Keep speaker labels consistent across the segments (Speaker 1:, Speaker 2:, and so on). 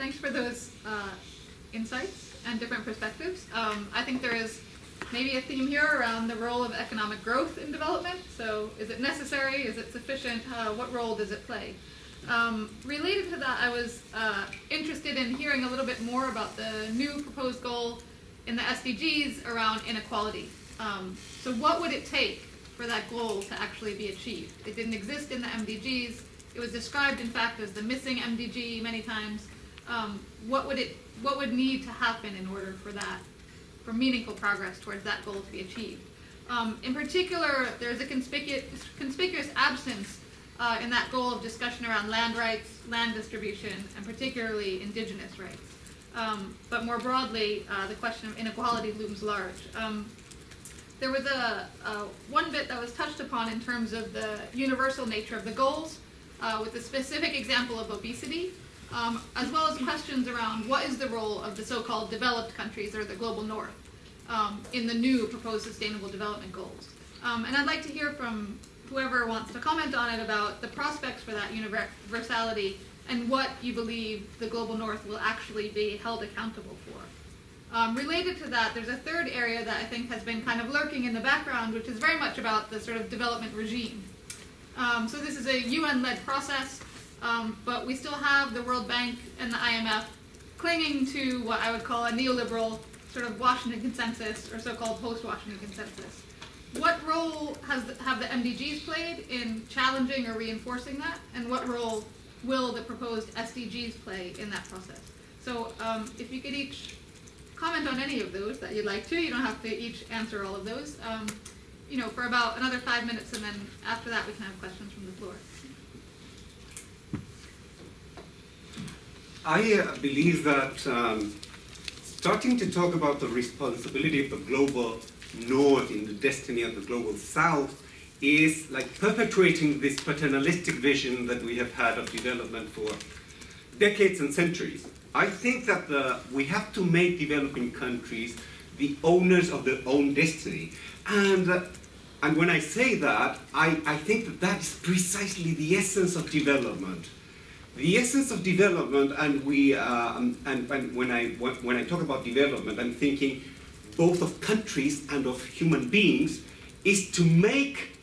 Speaker 1: Thanks for those insights and different perspectives. I think there is maybe a theme here around the role of economic growth in development. So is it necessary? Is it sufficient? What role does it play? Related to that, I was interested in hearing a little bit more about the new proposed goal in the SDGs around inequality. So what would it take for that goal to actually be achieved? It didn't exist in the MDGs. It was described, in fact, as the missing MDG many times. What would need to happen in order for meaningful progress towards that goal to be achieved? In particular, there's a conspicuous absence in that goal of discussion around land rights, land distribution, and particularly indigenous rights. But more broadly, the question of inequality looms large. There was one bit that was touched upon in terms of the universal nature of the goals, with the specific example of obesity, as well as questions around what is the role of the so-called developed countries or the global north in the new proposed sustainable development goals. And I'd like to hear from whoever wants to comment on it about the prospects for that universality and what you believe the global north will actually be held accountable for. Related to that, there's a third area that I think has been kind of lurking in the background, which is very much about the sort of development regime. So this is a UN-led process, but we still have the World Bank and the IMF clinging to what I would call a neoliberal sort of Washington consensus, or so-called post-Washington consensus. What role have the MDGs played in challenging or reinforcing that, and what role will the proposed SDGs play in that process? So if you could each comment on any of those that you'd like to. You don't have to each answer all of those. For about another 5 minutes, and then after that we can have questions from the floor.
Speaker 2: I believe that starting to talk about the responsibility of the global north in the destiny of the global south is like perpetuating this paternalistic vision that we have had of development for decades and centuries. I think that we have to make developing countries the owners of their own destiny. And when I say that, I think that that's precisely the essence of development. The essence of development, and when I talk about development, I'm thinking both of countries and of human beings, is to make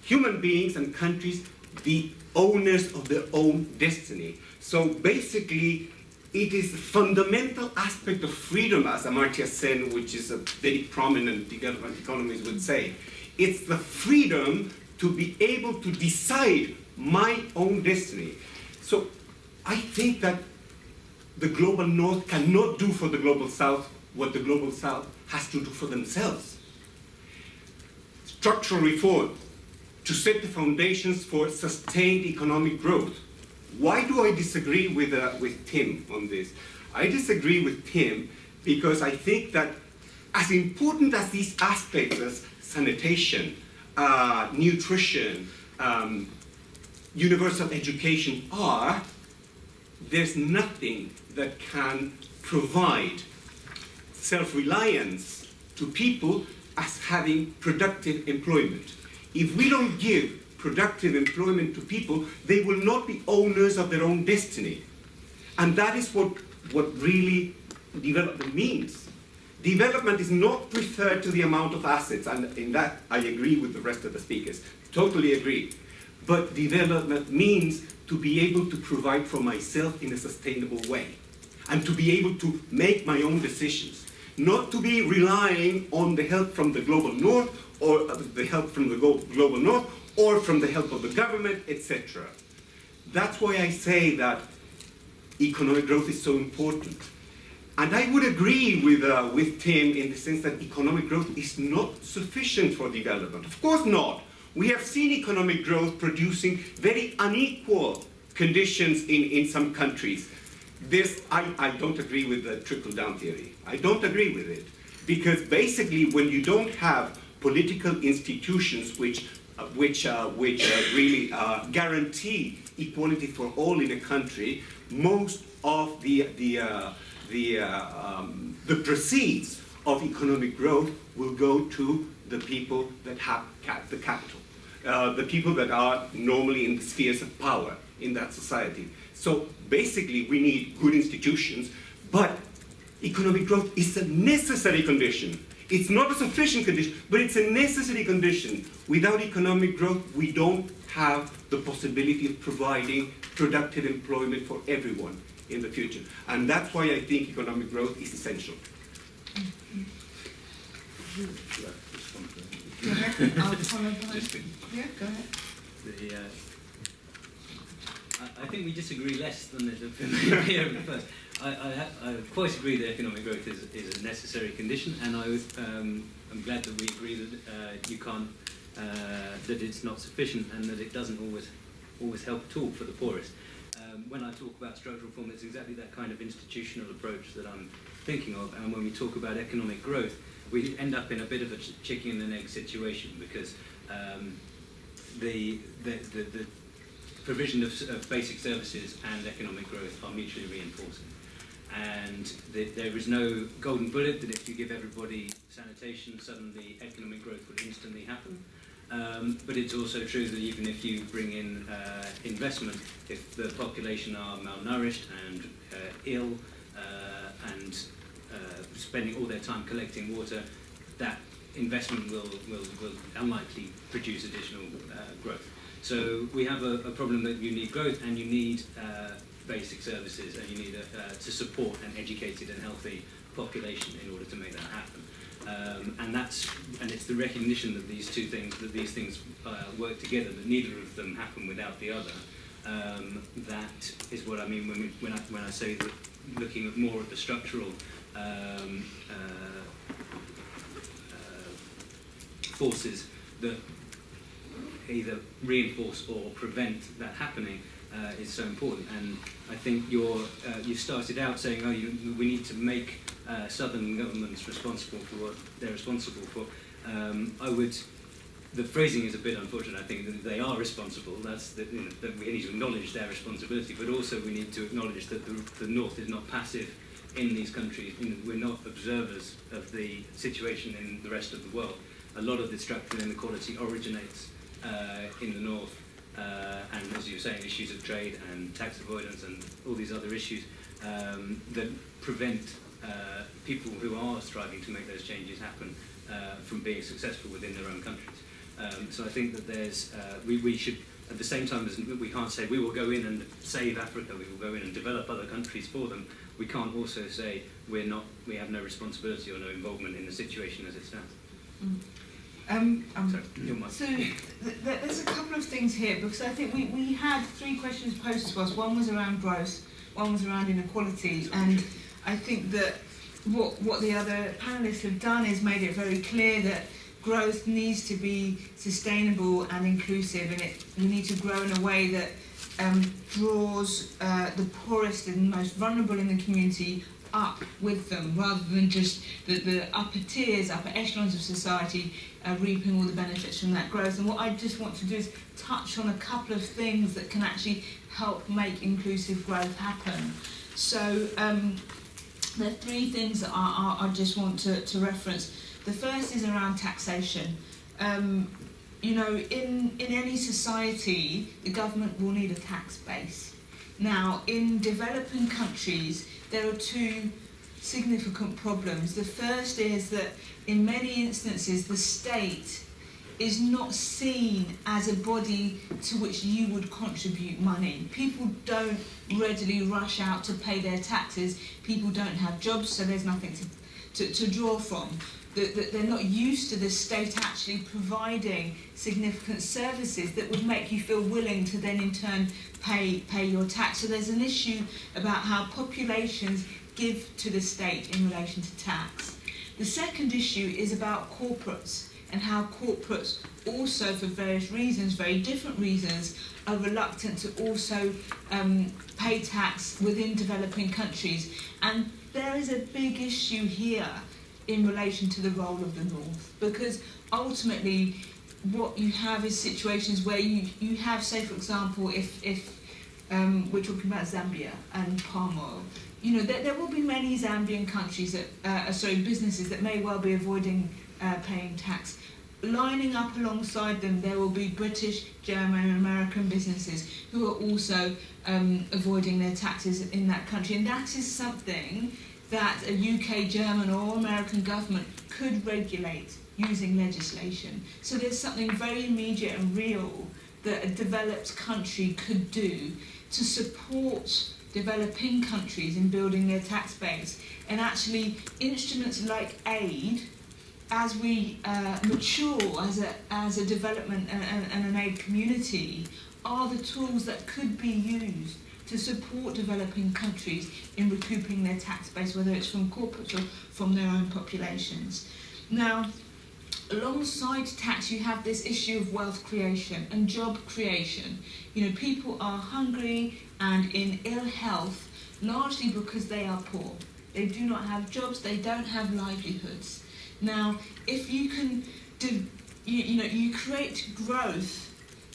Speaker 2: human beings and countries the owners of their own destiny. So basically, it is a fundamental aspect of freedom, as Amartya Sen, which is a very prominent development economist, would say. It's the freedom to be able to decide my own destiny. So I think that the global north cannot do for the global south what the global south has to do for themselves. Structural reform to set the foundations for sustained economic growth. Why do I disagree with Tim on this? I disagree with Tim because I think that as important as these aspects as sanitation, nutrition, universal education are, there's nothing that can provide self-reliance to people as having productive employment. If we don't give productive employment to people, they will not be owners of their own destiny. And that is what really development means. Development is not referred to the amount of assets, and in that I agree with the rest of the speakers, totally agree. But development means to be able to provide for myself in a sustainable way, and to be able to make my own decisions, not to be relying on the help from the global north, or the help from the global north, or from the help of the government, etc. That's why I say that economic growth is so important. And I would agree with Tim in the sense that economic growth is not sufficient for development. Of course not. We have seen economic growth producing very unequal conditions in some countries. I don't agree with the trickle-down theory. I don't agree with it. Because basically when you don't have political institutions which really guarantee equality for all in a country, most of the proceeds of economic growth will go to the people that have the capital, the people that are normally in the spheres of power in that society. So basically, we need good institutions, but economic growth is a necessary condition. It's not a sufficient condition, but it's a necessary condition. Without economic growth, we don't have the possibility of providing productive employment for everyone in the future. And that's why I think economic growth is essential.
Speaker 3: Go ahead. I'll follow behind. Yeah, go ahead.
Speaker 4: I think we disagree less than the here at first. I quite agree that economic growth is a necessary condition, and I'm glad that we agree that you can't, that it's not sufficient, and that it doesn't always help at all for the poorest. When I talk about structural reform, it's exactly that kind of institutional approach that I'm thinking of, and when we talk about economic growth, we end up in a bit of a chicken and egg situation, because the provision of basic services and economic growth are mutually reinforcing. And there is no golden bullet that if you give everybody sanitation, suddenly economic growth will instantly happen. But it's also true that even if you bring in investment, if the population are malnourished and ill and spending all their time collecting water, that investment will unlikely produce additional growth. So we have a problem that you need growth, and you need basic services, and you need to support an educated and healthy population in order to make that happen. And it's the recognition that these things work together, that neither of them happen without the other. That is what I mean when I say that looking at more at the structural forces that either reinforce or prevent that happening is so important. And I think you started out saying, we need to make southern governments responsible for what they're responsible for. The phrasing is a bit unfortunate. I think that they are responsible. That we need to acknowledge their responsibility, but also we need to acknowledge that the North is not passive in these countries. We're not observers of the situation in the rest of the world. A lot of the structural inequality originates in the North, and as you were saying, issues of trade and tax avoidance and all these other issues that prevent people who are striving to make those changes happen from being successful within their own countries. So I think that we should, at the same time as we can't say we will go in and save Africa, we will go in and develop other countries for them, we can't also say we have no responsibility or no involvement in the situation as it stands.
Speaker 3: So there's a couple of things here, because I think we had 3 questions posed to us. One was around growth, one was around inequality, and I think that what the other panellists have done is made it very clear that growth needs to be sustainable and inclusive, and we need to grow in a way that draws the poorest and most vulnerable in the community up with them, rather than just the upper tiers, upper echelons of society reaping all the benefits from that growth. And what I just want to do is touch on a couple of things that can actually help make inclusive growth happen. So there are 3 things that I just want to reference. The first is around taxation. In any society, the government will need a tax base. Now, in developing countries, there are 2 significant problems. The first is that in many instances, the state is not seen as a body to which you would contribute money. People don't readily rush out to pay their taxes. People don't have jobs, so there's nothing to draw from. They're not used to the state actually providing significant services that would make you feel willing to then in turn pay your tax. So there's an issue about how populations give to the state in relation to tax. The second issue is about corporates, and how corporates also, for various reasons, very different reasons, are reluctant to also pay tax within developing countries. And there is a big issue here in relation to the role of the North, because ultimately what you have is situations where you have, say for example, if we're talking about Zambia and palm oil, there will be many Zambian countries businesses that may well be avoiding paying tax. lining up alongside them, there will be British, German and American businesses who are also avoiding their taxes in that country. And that is something that a UK, German or American government could regulate using legislation. So there's something very immediate and real that a developed country could do to support developing countries in building their tax base. And actually instruments like aid, as we mature as a development and an aid community, are the tools that could be used to support developing countries in recouping their tax base, whether it's from corporates or from their own populations. Now, alongside tax, you have this issue of wealth creation and job creation. You know, people are hungry and in ill health largely because they are poor. They do not have jobs, they don't have livelihoods. Now, if you can do, you create growth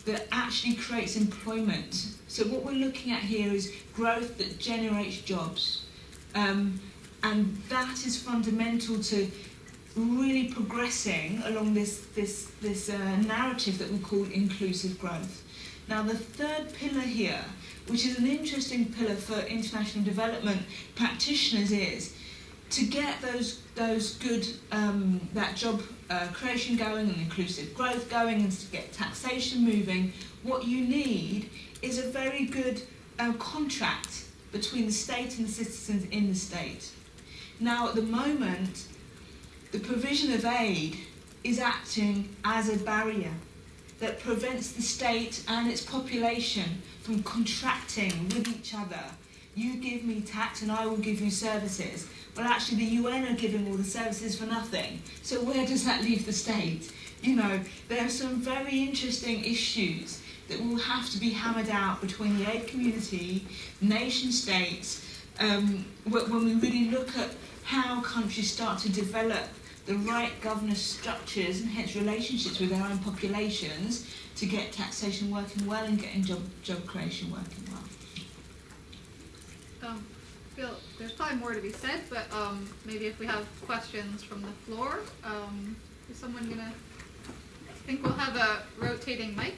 Speaker 3: that actually creates employment. So what we're looking at here is growth that generates jobs. And that is fundamental to really progressing along this narrative that we call inclusive growth. Now, the third pillar here, which is an interesting pillar for international development practitioners, is to get those good that job creation going and inclusive growth going, and to get taxation moving. What you need is a very good contract between the state and the citizens in the state. Now, at the moment, the provision of aid is acting as a barrier that prevents the state and its population from contracting with each other. You give me tax and I will give you services. Well, actually the UN are giving all the services for nothing. So where does that leave the state? You know, there are some very interesting issues that will have to be hammered out between the aid community, nation states, when we really look at how countries start to develop the right governance structures and hence relationships with their own populations to get taxation working well and getting job creation working well.
Speaker 1: Phil, there's probably more to be said, but maybe if we have questions from the floor, is someone gonna? I think we'll have a rotating mic.